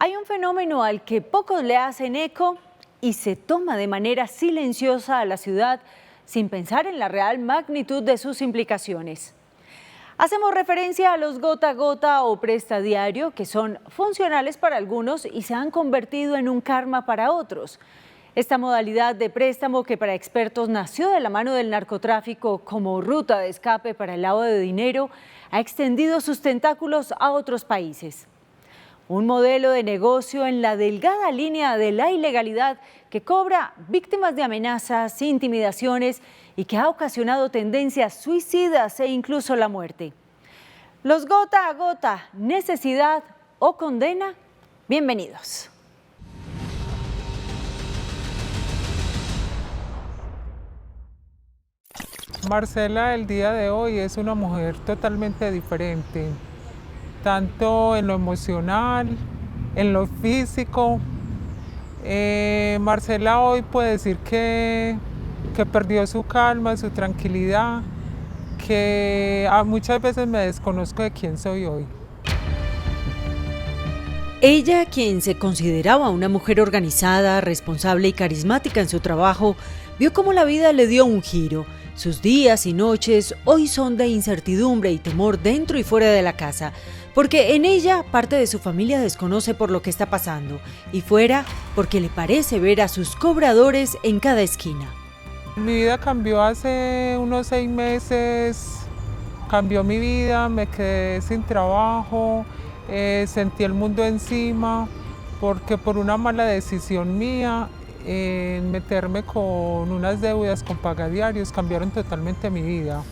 Hay un fenómeno al que pocos le hacen eco y se toma de manera silenciosa a la ciudad sin pensar en la real magnitud de sus implicaciones. Hacemos referencia a los gota a gota o presta diario, que son funcionales para algunos y se han convertido en un karma para otros. Esta modalidad de préstamo, que para expertos nació de la mano del narcotráfico como ruta de escape para el lavado de dinero, ha extendido sus tentáculos a otros países. Un modelo de negocio en la delgada línea de la ilegalidad que cobra víctimas de amenazas, intimidaciones y que ha ocasionado tendencias suicidas e incluso la muerte. Los gota a gota, necesidad o condena, bienvenidos. Marcela el día de hoy es una mujer totalmente diferente, tanto en lo emocional, en lo físico. Marcela hoy puede decir que perdió su calma, su tranquilidad, que muchas veces me desconozco de quién soy hoy. Ella, quien se consideraba una mujer organizada, responsable y carismática en su trabajo, vio cómo la vida le dio un giro. Sus días y noches hoy son de incertidumbre y temor dentro y fuera de la casa, porque en ella parte de su familia desconoce por lo que está pasando, y fuera porque le parece ver a sus cobradores en cada esquina. Mi vida cambió hace unos 6 meses, cambió mi vida, me quedé sin trabajo, sentí el mundo encima, porque por una mala decisión mía, en meterme con unas deudas con pagadiarios, cambiaron totalmente mi vida.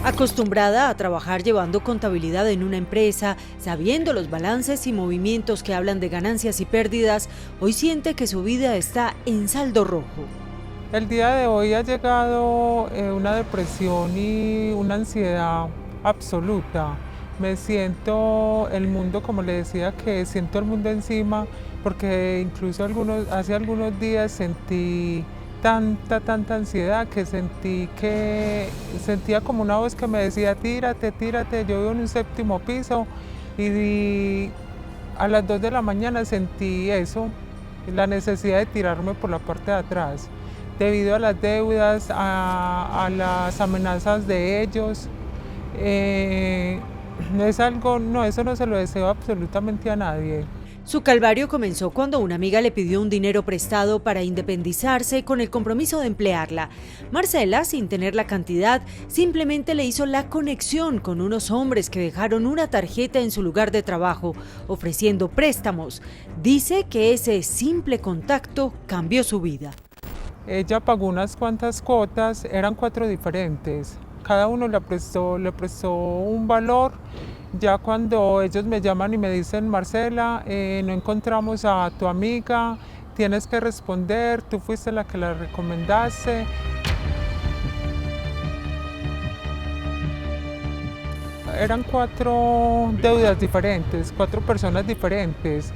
Acostumbrada a trabajar llevando contabilidad en una empresa, sabiendo los balances y movimientos que hablan de ganancias y pérdidas, hoy siente que su vida está en saldo rojo. El día de hoy ha llegado una depresión y una ansiedad absoluta. Me siento el mundo, como le decía, que siento el mundo encima, porque incluso hace algunos días sentí tanta ansiedad que sentía como una voz que me decía tírate. Yo vivo en un 7º piso y a las 2 de la mañana sentí eso, la necesidad de tirarme por la parte de atrás, debido a las deudas, a las amenazas de ellos. Eso no se lo deseo absolutamente a nadie. Su calvario comenzó cuando una amiga le pidió un dinero prestado para independizarse con el compromiso de emplearla. Marcela, sin tener la cantidad, simplemente le hizo la conexión con unos hombres que dejaron una tarjeta en su lugar de trabajo, ofreciendo préstamos. Dice que ese simple contacto cambió su vida. Ella pagó unas cuantas cuotas, eran 4 diferentes. Cada uno le prestó un valor. Ya cuando ellos me llaman y me dicen, Marcela, no encontramos a tu amiga, tienes que responder, tú fuiste la que la recomendaste. Eran 4 deudas diferentes, 4 personas diferentes.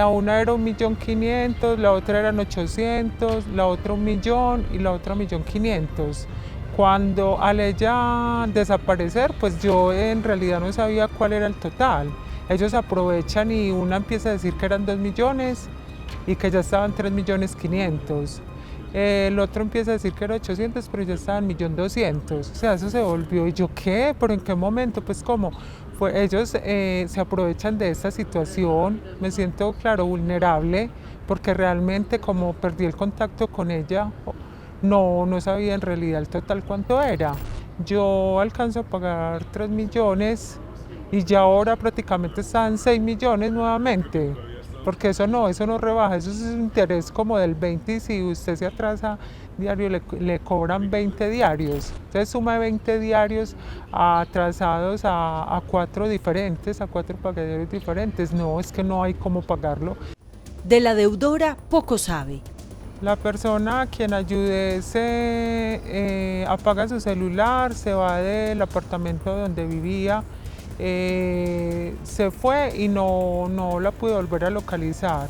A una era 1.500.000, la otra eran 800, la otra 1.000.000 y la otra 1.500.000. Cuando al ella desaparecer, pues yo en realidad no sabía cuál era el total. Ellos aprovechan y una empieza a decir que eran 2 millones y que ya estaban 3.500.000. El otro empieza a decir que era 800, pero ya estaban 1.200.000. O sea, eso se volvió. ¿Y yo qué? ¿Pero en qué momento? Pues como ellos se aprovechan de esta situación. Me siento, claro, vulnerable, porque realmente como perdí el contacto con ella, no sabía en realidad el total cuánto era. Yo alcanzo a pagar 3 millones y ya ahora prácticamente están 6 millones nuevamente, porque eso no rebaja, eso es un interés como del 20 y si usted se atrasa diario le cobran 20 diarios. Entonces suma 20 diarios atrasados a 4 diferentes, a 4 pagadores diferentes. No, es que no hay cómo pagarlo. De la deudora poco sabe. La persona a quien ayudé apaga su celular, se va del apartamento donde vivía, se fue y no la pude volver a localizar.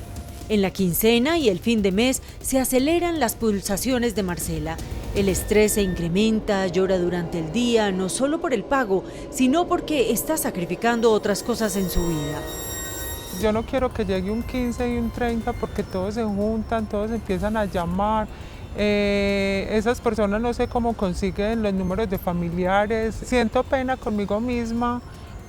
En la quincena y el fin de mes se aceleran las pulsaciones de Marcela. El estrés se incrementa, llora durante el día, no solo por el pago, sino porque está sacrificando otras cosas en su vida. Yo no quiero que llegue un 15 y un 30 porque todos se juntan, todos empiezan a llamar. Esas personas no sé cómo consiguen los números de familiares. Siento pena conmigo misma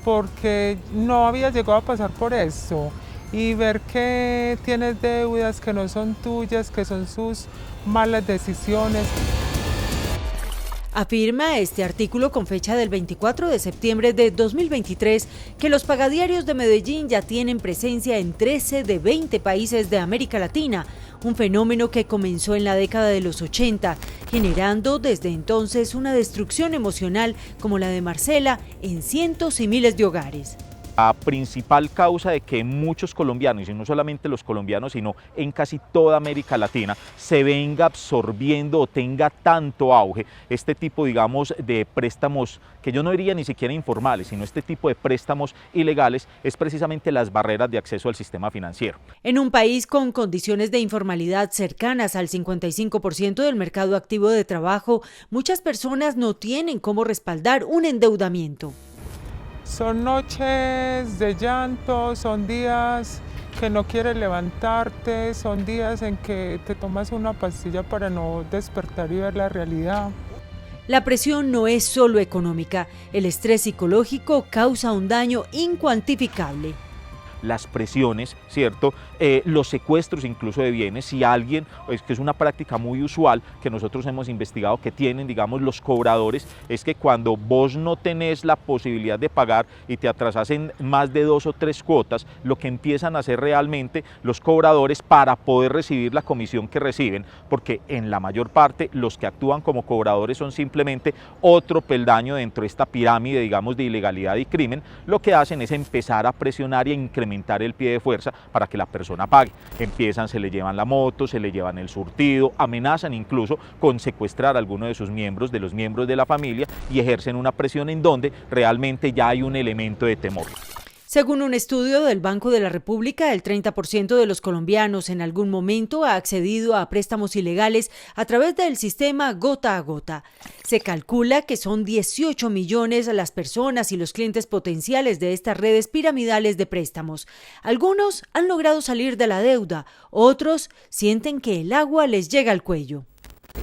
porque no había llegado a pasar por eso. Y ver que tienes deudas que no son tuyas, que son sus malas decisiones. Afirma este artículo con fecha del 24 de septiembre de 2023 que los pagadiarios de Medellín ya tienen presencia en 13 de 20 países de América Latina, un fenómeno que comenzó en la década de los 80, generando desde entonces una destrucción emocional como la de Marcela en cientos y miles de hogares. La principal causa de que muchos colombianos, y no solamente los colombianos, sino en casi toda América Latina, se venga absorbiendo o tenga tanto auge este tipo, digamos, de préstamos, que yo no diría ni siquiera informales, sino este tipo de préstamos ilegales, es precisamente las barreras de acceso al sistema financiero. En un país con condiciones de informalidad cercanas al 55% del mercado activo de trabajo, muchas personas no tienen cómo respaldar un endeudamiento. Son noches de llanto, son días que no quieres levantarte, son días en que te tomas una pastilla para no despertar y ver la realidad. La presión no es solo económica, el estrés psicológico causa un daño incuantificable. Las presiones, ¿cierto? Los secuestros incluso de bienes, si alguien, que es una práctica muy usual que nosotros hemos investigado que tienen, digamos, los cobradores, es que cuando vos no tenés la posibilidad de pagar y te atrasas en más de 2 o 3 cuotas, lo que empiezan a hacer realmente los cobradores para poder recibir la comisión que reciben, porque en la mayor parte los que actúan como cobradores son simplemente otro peldaño dentro de esta pirámide, digamos, de ilegalidad y crimen, lo que hacen es empezar a presionar y a incrementar el pie de fuerza para que la persona pague. Empiezan, se le llevan la moto, se le llevan el surtido, amenazan incluso con secuestrar a alguno de sus miembros, de los miembros de la familia, y ejercen una presión en donde realmente ya hay un elemento de temor. Según un estudio del Banco de la República, el 30% de los colombianos en algún momento ha accedido a préstamos ilegales a través del sistema gota a gota. Se calcula que son 18 millones las personas y los clientes potenciales de estas redes piramidales de préstamos. Algunos han logrado salir de la deuda, otros sienten que el agua les llega al cuello.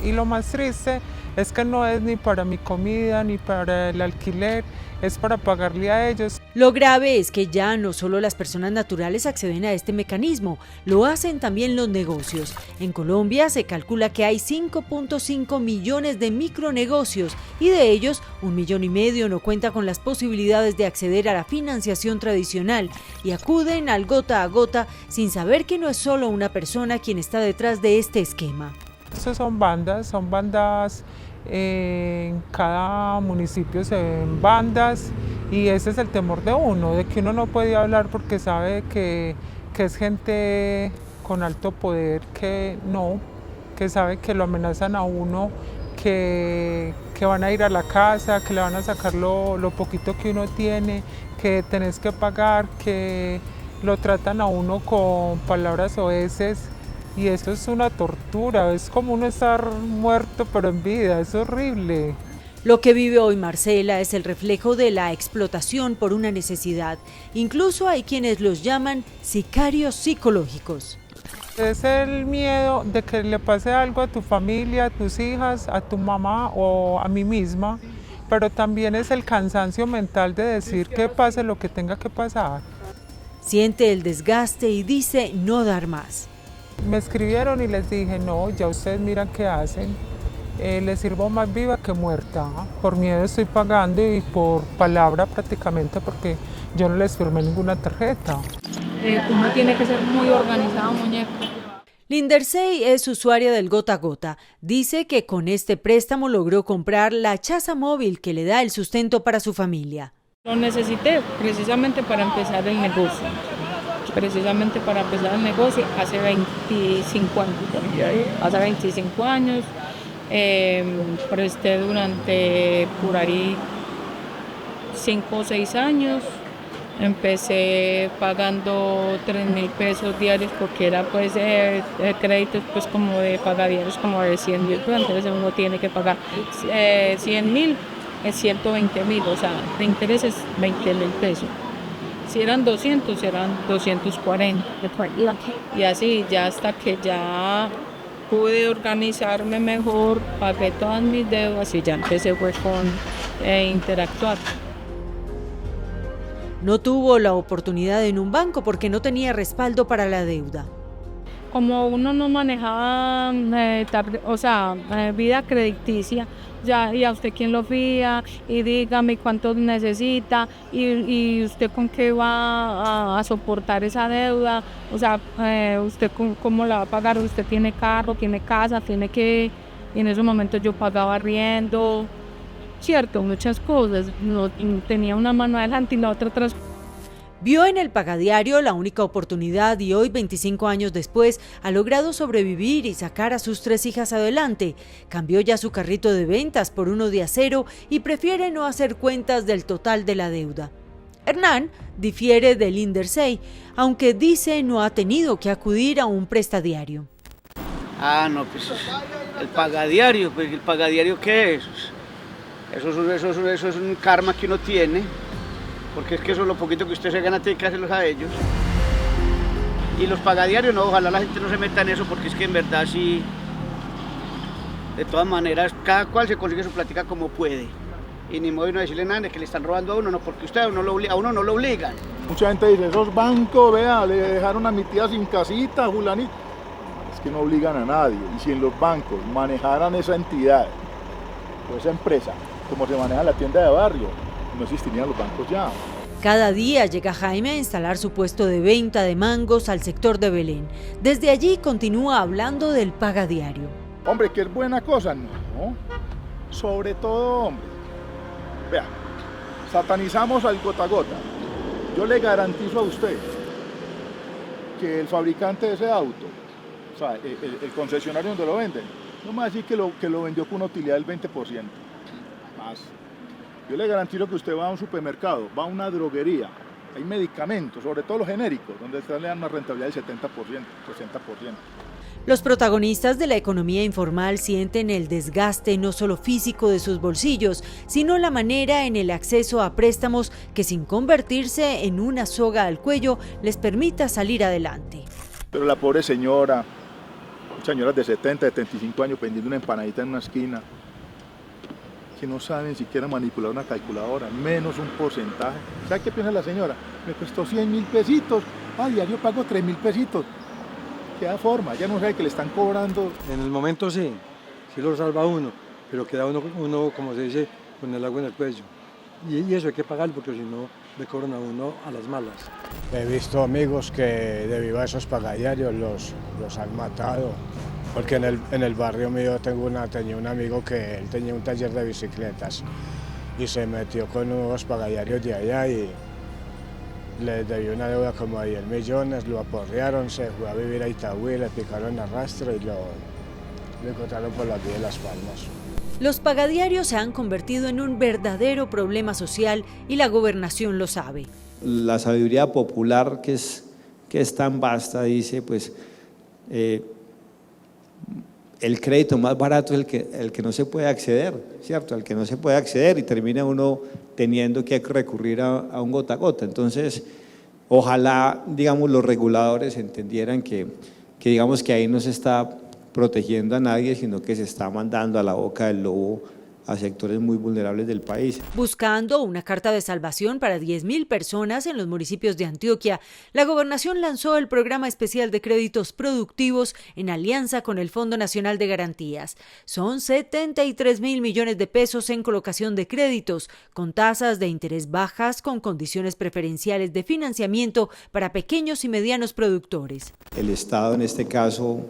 Y lo más triste es que no es ni para mi comida ni para el alquiler, es para pagarle a ellos. Lo grave es que ya no solo las personas naturales acceden a este mecanismo, lo hacen también los negocios. En Colombia se calcula que hay 5.5 millones de micronegocios y de ellos 1,5 millones no cuenta con las posibilidades de acceder a la financiación tradicional y acuden al gota a gota sin saber que no es solo una persona quien está detrás de este esquema. Estos son bandas, en cada municipio se ven bandas y ese es el temor de uno, de que uno no puede hablar porque sabe que es gente con alto poder, que sabe que lo amenazan a uno, que van a ir a la casa, que le van a sacar lo poquito que uno tiene, que tenés que pagar, que lo tratan a uno con palabras soeces. Y eso es una tortura, es como uno estar muerto pero en vida, es horrible. Lo que vive hoy Marcela es el reflejo de la explotación por una necesidad. Incluso hay quienes los llaman sicarios psicológicos. Es el miedo de que le pase algo a tu familia, a tus hijas, a tu mamá o a mí misma, pero también es el cansancio mental de decir que pase lo que tenga que pasar. Siente el desgaste y dice no dar más. Me escribieron y les dije, no, ya ustedes miran qué hacen, les sirvo más viva que muerta. Por miedo estoy pagando y por palabra prácticamente porque yo no les firmé ninguna tarjeta. Uno tiene que ser muy organizado, muñeco. Lindersey es usuaria del gota a gota. Dice que con este préstamo logró comprar la chaza móvil que le da el sustento para su familia. Lo necesité precisamente para empezar el negocio. Hace 25 años. Hace 25 años presté durante por ahí 5 o 6 años Empecé pagando 3.000 pesos diarios porque era pues créditos pues como de pagadiarios como de 100.000, entonces uno tiene que pagar 100.000 es 120.000, o sea, de intereses 20.000 pesos. Si eran 200, eran 240. Y así ya hasta que ya pude organizarme mejor, pagué todas mis deudas y ya empecé pues con interactuar. No tuvo la oportunidad en un banco porque no tenía respaldo para la deuda. Como uno no manejaba vida crediticia, ya, y a usted quién lo fía, y dígame cuánto necesita, y usted con qué va a soportar esa deuda, o sea, usted cómo la va a pagar, usted tiene carro, tiene casa, tiene que, y en esos momentos yo pagaba arriendo, cierto, muchas cosas, no tenía una mano adelante y la otra atrás. Vio en el pagadiario la única oportunidad y hoy, 25 años después, ha logrado sobrevivir y sacar a sus 3 hijas adelante. Cambió ya su carrito de ventas por uno de acero y prefiere no hacer cuentas del total de la deuda. Hernán difiere del Indersay, aunque dice no ha tenido que acudir a un prestadiario. No, pues el pagadiario, pues ¿el pagadiario qué es? Eso es un karma que uno tiene, porque es que eso es lo poquito que usted se gana, tiene que hacerlos a ellos. Y los pagadiarios, no, ojalá la gente no se meta en eso, porque es que en verdad sí, de todas maneras, cada cual se consigue su plática como puede. Y ni modo de no decirle nada de que le están robando a uno, no, porque a uno no lo obligan. Mucha gente dice, esos bancos, vea, le dejaron a mi tía sin casita, Julanito. Es que no obligan a nadie. Y si en los bancos manejaran esa entidad, o esa empresa, como se maneja la tienda de barrio, no existirían los bancos ya. Cada día llega Jaime a instalar su puesto de venta de mangos al sector de Belén. Desde allí continúa hablando del pagadiario. Hombre, que es buena cosa, no. Sobre todo, hombre. Vea, satanizamos al gota a gota. Yo le garantizo a usted que el fabricante de ese auto, o sea, el concesionario donde lo venden, no me va a decir que lo vendió con una utilidad del 20%. Más. Yo le garantizo que usted va a un supermercado, va a una droguería, hay medicamentos, sobre todo los genéricos, donde le dan una rentabilidad del 70%, 60%. Los protagonistas de la economía informal sienten el desgaste no solo físico de sus bolsillos, sino la manera en el acceso a préstamos que, sin convertirse en una soga al cuello, les permita salir adelante. Pero la pobre señora, señoras de 70, 75 años vendiendo una empanadita en una esquina, que no saben siquiera manipular una calculadora, menos un porcentaje. ¿Sabe qué piensa la señora? Me costó 100.000 pesitos, diario pago 3.000 pesitos. Queda forma, ya no sabe que le están cobrando. En el momento sí lo salva uno, pero queda uno, como se dice, con el agua en el cuello. Y eso hay que pagarlo porque si no le cobran a uno a las malas. He visto amigos que debido a esos pagadiarios los han matado. Porque en el barrio mío tenía un amigo que él tenía un taller de bicicletas y se metió con unos pagadiarios de allá y le debió una deuda como de 10 millones, lo aporrearon, se fue a vivir a Itagüí, le picaron a rastro y lo encontraron por la vía de Las Palmas. Los pagadiarios se han convertido en un verdadero problema social y la gobernación lo sabe. La sabiduría popular que es tan vasta dice, pues, el crédito más barato es el que no se puede acceder, ¿cierto? Al que no se puede acceder y termina uno teniendo que recurrir a un gota a gota. Entonces, ojalá, digamos, los reguladores entendieran que digamos que ahí no se está protegiendo a nadie, sino que se está mandando a la boca del lobo a sectores muy vulnerables del país. Buscando una carta de salvación para 10.000 personas en los municipios de Antioquia, la Gobernación lanzó el Programa Especial de Créditos Productivos en alianza con el Fondo Nacional de Garantías. Son 73.000 millones de pesos en colocación de créditos, con tasas de interés bajas, con condiciones preferenciales de financiamiento para pequeños y medianos productores. El Estado, en este caso,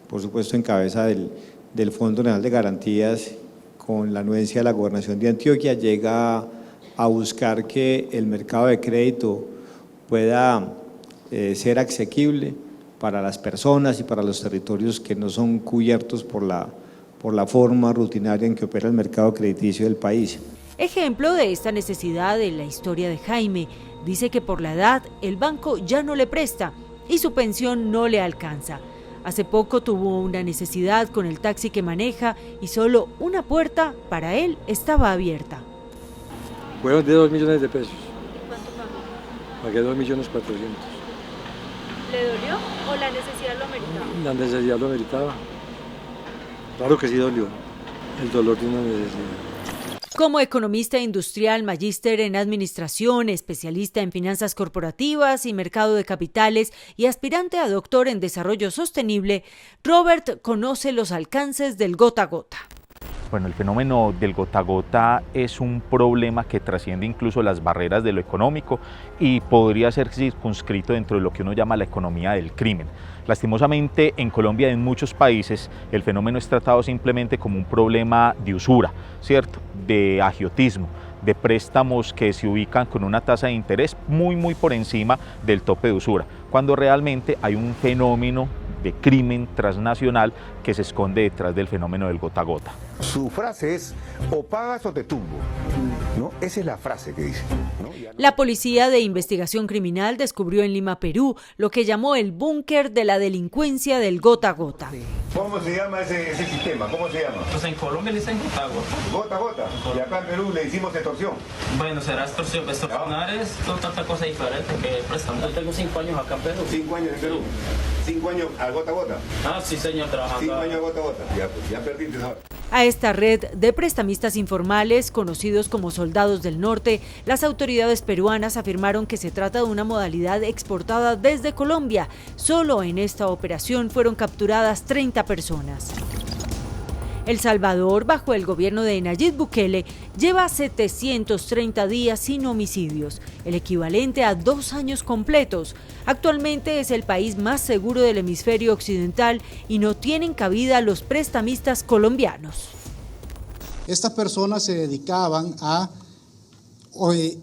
por supuesto, en cabeza del Fondo Nacional de Garantías, con la anuencia de la Gobernación de Antioquia, llega a buscar que el mercado de crédito pueda ser asequible para las personas y para los territorios que no son cubiertos por la forma rutinaria en que opera el mercado crediticio del país. Ejemplo de esta necesidad de la historia de Jaime. Dice que por la edad el banco ya no le presta y su pensión no le alcanza. Hace poco tuvo una necesidad con el taxi que maneja y solo una puerta para él estaba abierta. Fueron de 2 millones de pesos. ¿Cuánto pagó? Pagué 2.400.000. ¿Le dolió o la necesidad lo ameritaba? La necesidad lo meritaba. Claro que sí dolió. El dolor de una necesidad. Como economista industrial, magíster en administración, especialista en finanzas corporativas y mercado de capitales y aspirante a doctor en desarrollo sostenible, Robert conoce los alcances del gota a gota. Bueno, el fenómeno del gota a gota es un problema que trasciende incluso las barreras de lo económico y podría ser circunscrito dentro de lo que uno llama la economía del crimen. Lastimosamente, en Colombia y en muchos países, el fenómeno es tratado simplemente como un problema de usura, ¿cierto? De agiotismo, de préstamos que se ubican con una tasa de interés muy por encima del tope de usura, cuando realmente hay un fenómeno de crimen transnacional que se esconde detrás del fenómeno del gota a gota. Su frase es, o pagas o te tumbo, ¿no? Esa es la frase que dice, ¿no? La Policía de Investigación Criminal descubrió en Lima, Perú, lo que llamó el búnker de la delincuencia del gota a gota. ¿Cómo se llama ese sistema? ¿Cómo se llama? Pues en Colombia le dicen gota a gota. Gota a gota. Y acá en Perú le hicimos extorsión. Bueno, será extorsión. Extorsionar es tanta cosa diferente que prestamos. Yo tengo 5 años acá en Perú. 5 años en Perú. 5 años a gota a gota. Ah, sí, señor, trabajando. 5 años a gota a gota. Ya perdiste ahora. A esta red de prestamistas informales, conocidos como soldados del norte, las autoridades peruanas afirmaron que se trata de una modalidad exportada desde Colombia. Solo en esta operación fueron capturadas 30 personas. El Salvador, bajo el gobierno de Nayib Bukele, lleva 730 días sin homicidios, el equivalente a 2 años completos. Actualmente es el país más seguro del hemisferio occidental y no tienen cabida los prestamistas colombianos. Estas personas se dedicaban a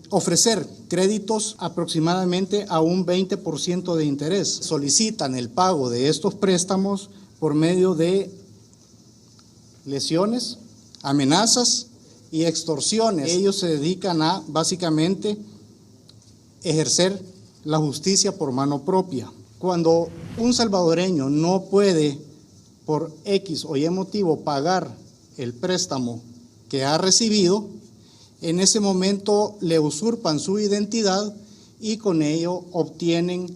ofrecer créditos aproximadamente a un 20% de interés. Solicitan el pago de estos préstamos por medio de lesiones, amenazas y extorsiones. Ellos se dedican a, básicamente, ejercer la justicia por mano propia. Cuando un salvadoreño no puede, por X o Y motivo, pagar el préstamo que ha recibido, en ese momento le usurpan su identidad y con ello obtienen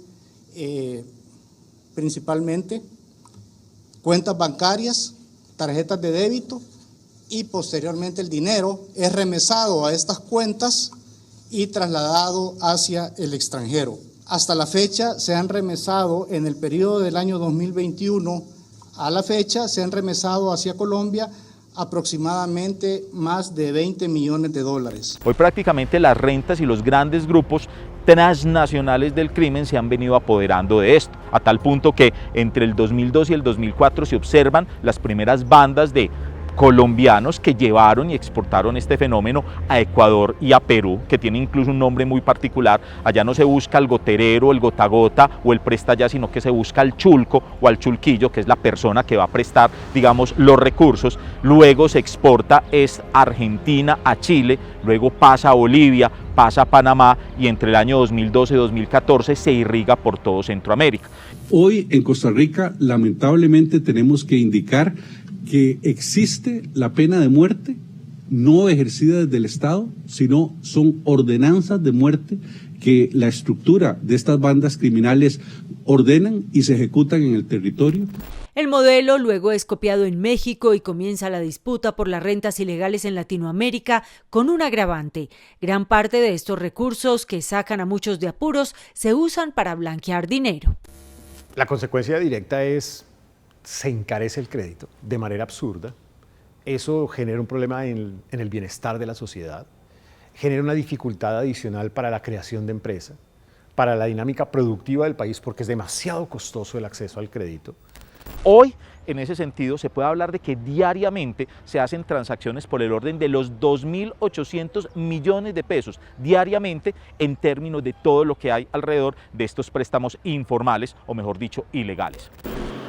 principalmente cuentas bancarias, tarjetas de débito y posteriormente el dinero es remesado a estas cuentas y trasladado hacia el extranjero. Hasta la fecha se han remesado en el periodo del año 2021 a la fecha se han remesado hacia Colombia aproximadamente más de 20 millones de dólares. Hoy prácticamente las rentas y los grandes grupos transnacionales del crimen se han venido apoderando de esto, a tal punto que entre el 2002 y el 2004 se observan las primeras bandas de colombianos que llevaron y exportaron este fenómeno a Ecuador y a Perú, que tiene incluso un nombre muy particular. Allá no se busca el goterero, el gota a gota o el presta ya, sino que se busca al chulco o al chulquillo, que es la persona que va a prestar, digamos, los recursos. Luego se exporta es Argentina a Chile, luego pasa a Bolivia, pasa a Panamá y entre el año 2012 y 2014 se irriga por todo Centroamérica. Hoy en Costa Rica lamentablemente tenemos que indicar que existe la pena de muerte no ejercida desde el Estado, sino son ordenanzas de muerte que la estructura de estas bandas criminales ordenan y se ejecutan en el territorio. El modelo luego es copiado en México y comienza la disputa por las rentas ilegales en Latinoamérica con un agravante. Gran parte de estos recursos que sacan a muchos de apuros se usan para blanquear dinero. La consecuencia directa es se encarece el crédito de manera absurda. Eso genera un problema en el bienestar de la sociedad, genera una dificultad adicional para la creación de empresa, para la dinámica productiva del país, porque es demasiado costoso el acceso al crédito. Hoy, en ese sentido, se puede hablar de que diariamente se hacen transacciones por el orden de los 2.800 millones de pesos diariamente en términos de todo lo que hay alrededor de estos préstamos informales, o mejor dicho, ilegales.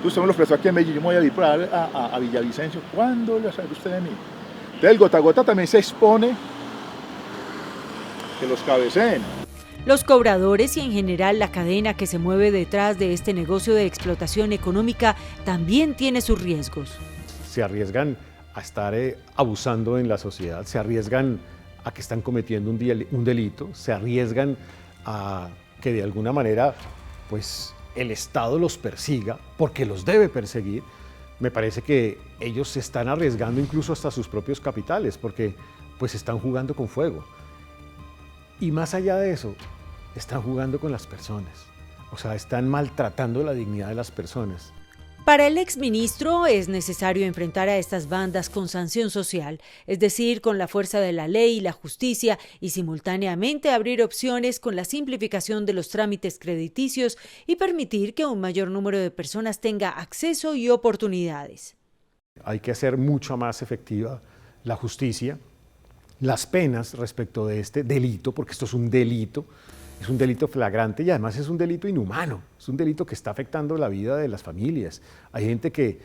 Usted me lo ofreció aquí en Medellín, yo me voy a ir a Villavicencio. ¿Cuándo le sabe usted de mí? Entonces el gota a gota también se expone que los cabeceen. Los cobradores y en general la cadena que se mueve detrás de este negocio de explotación económica también tiene sus riesgos. Se arriesgan a estar abusando en la sociedad, se arriesgan a que están cometiendo un delito, se arriesgan a que de alguna manera pues, el Estado los persiga, porque los debe perseguir. Me parece que ellos se están arriesgando incluso hasta sus propios capitales, porque pues están jugando con fuego. Y más allá de eso, están jugando con las personas, o sea, están maltratando la dignidad de las personas. Para el exministro es necesario enfrentar a estas bandas con sanción social, es decir, con la fuerza de la ley y la justicia, y simultáneamente abrir opciones con la simplificación de los trámites crediticios y permitir que un mayor número de personas tenga acceso y oportunidades. Hay que hacer mucho más efectiva la justicia, las penas respecto de este delito, porque esto es un delito flagrante y además es un delito inhumano, es un delito que está afectando la vida de las familias. Hay gente que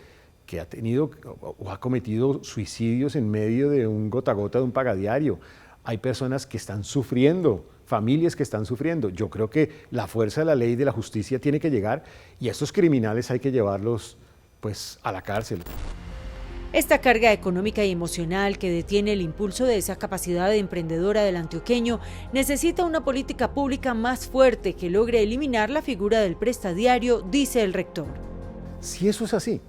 ha tenido o ha cometido suicidios en medio de un gota a gota de un pagadiario. Hay personas que están sufriendo, familias que están sufriendo. Yo creo que la fuerza de la ley y de la justicia tiene que llegar y a estos criminales hay que llevarlos pues, a la cárcel. Esta carga económica y emocional que detiene el impulso de esa capacidad emprendedora del antioqueño necesita una política pública más fuerte que logre eliminar la figura del prestadiario, dice el rector. Si eso es así,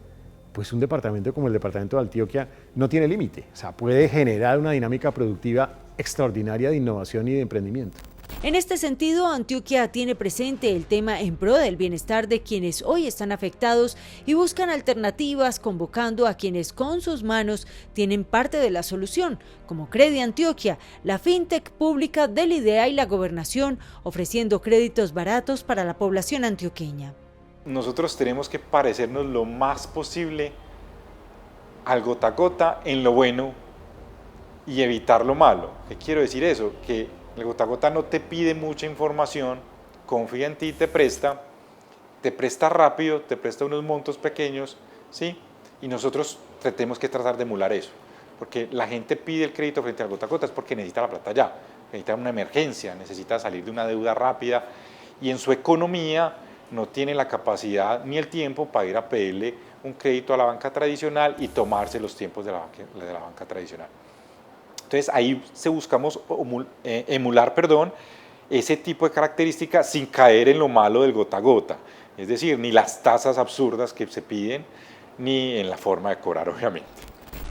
pues un departamento como el departamento de Antioquia no tiene límite, o sea, puede generar una dinámica productiva extraordinaria de innovación y de emprendimiento. En este sentido, Antioquia tiene presente el tema en pro del bienestar de quienes hoy están afectados y buscan alternativas, convocando a quienes con sus manos tienen parte de la solución, como Credi Antioquia, la fintech pública del IDEA y la gobernación, ofreciendo créditos baratos para la población antioqueña. Nosotros tenemos que parecernos lo más posible al gota a gota en lo bueno y evitar lo malo. ¿Qué quiero decir eso? Que el gota a gota no te pide mucha información, confía en ti, te presta rápido, te presta unos montos pequeños, ¿sí? Y nosotros tenemos que tratar de emular eso, porque la gente pide el crédito frente al gota a gota es porque necesita la plata ya, necesita una emergencia, necesita salir de una deuda rápida y en su economía no tiene la capacidad ni el tiempo para ir a pedirle un crédito a la banca tradicional y tomarse los tiempos de la banca tradicional. Entonces ahí buscamos emular ese tipo de características sin caer en lo malo del gota a gota, es decir, ni las tasas absurdas que se piden, ni en la forma de cobrar, obviamente.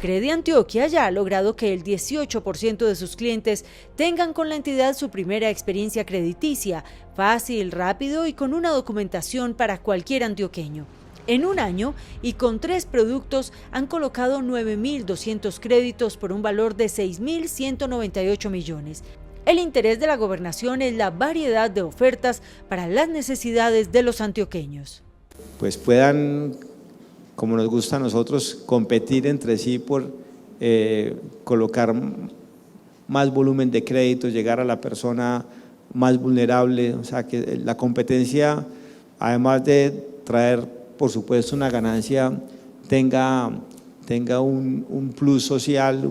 Credi Antioquia ya ha logrado que el 18% de sus clientes tengan con la entidad su primera experiencia crediticia, fácil, rápido y con una documentación para cualquier antioqueño. En un año y con 3 productos han colocado 9.200 créditos por un valor de 6.198 millones. El interés de la gobernación es la variedad de ofertas para las necesidades de los antioqueños. Pues puedan, como nos gusta a nosotros, competir entre sí por colocar más volumen de créditos, llegar a la persona más vulnerable, o sea que la competencia, además de traer por supuesto una ganancia, tenga un plus social,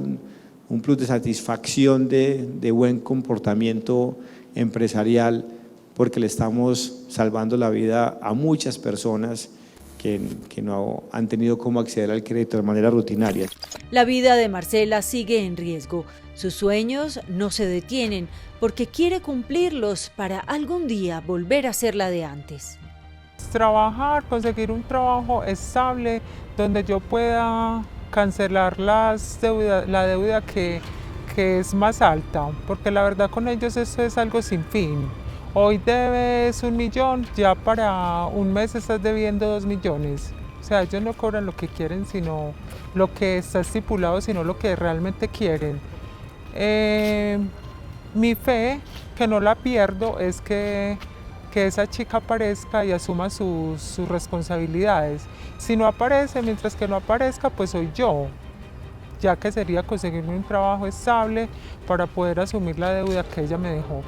un plus de satisfacción de buen comportamiento empresarial, porque le estamos salvando la vida a muchas personas que no han tenido cómo acceder al crédito de manera rutinaria. La vida de Marcela sigue en riesgo. Sus sueños no se detienen porque quiere cumplirlos para algún día volver a ser la de antes. Trabajar, conseguir un trabajo estable donde yo pueda cancelar la deuda que es más alta, porque la verdad con ellos esto es algo sin fin. Hoy debes 1 millón, ya para un mes estás debiendo 2 millones. O sea, ellos no cobran lo que quieren, sino lo que está estipulado, sino lo que realmente quieren. Mi fe, que no la pierdo, es que esa chica aparezca y asuma sus responsabilidades. Si no aparece, mientras que no aparezca, pues soy yo, ya que sería conseguirme un trabajo estable para poder asumir la deuda que ella me dejó.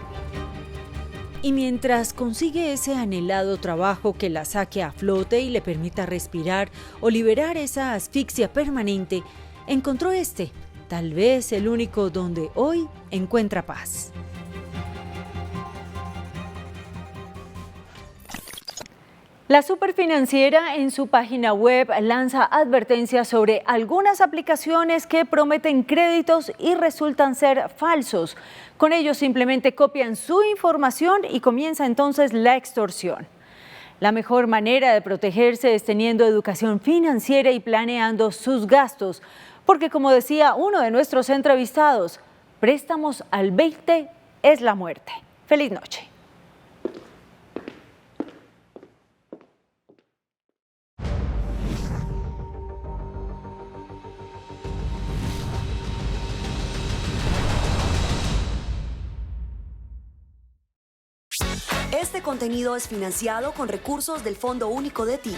Y mientras consigue ese anhelado trabajo que la saque a flote y le permita respirar o liberar esa asfixia permanente, encontró tal vez el único donde hoy encuentra paz. La Superfinanciera en su página web lanza advertencias sobre algunas aplicaciones que prometen créditos y resultan ser falsos. Con ello simplemente copian su información y comienza entonces la extorsión. La mejor manera de protegerse es teniendo educación financiera y planeando sus gastos, porque como decía uno de nuestros entrevistados, préstamos al 20 es la muerte. Feliz noche. Este contenido es financiado con recursos del Fondo Único de Ti.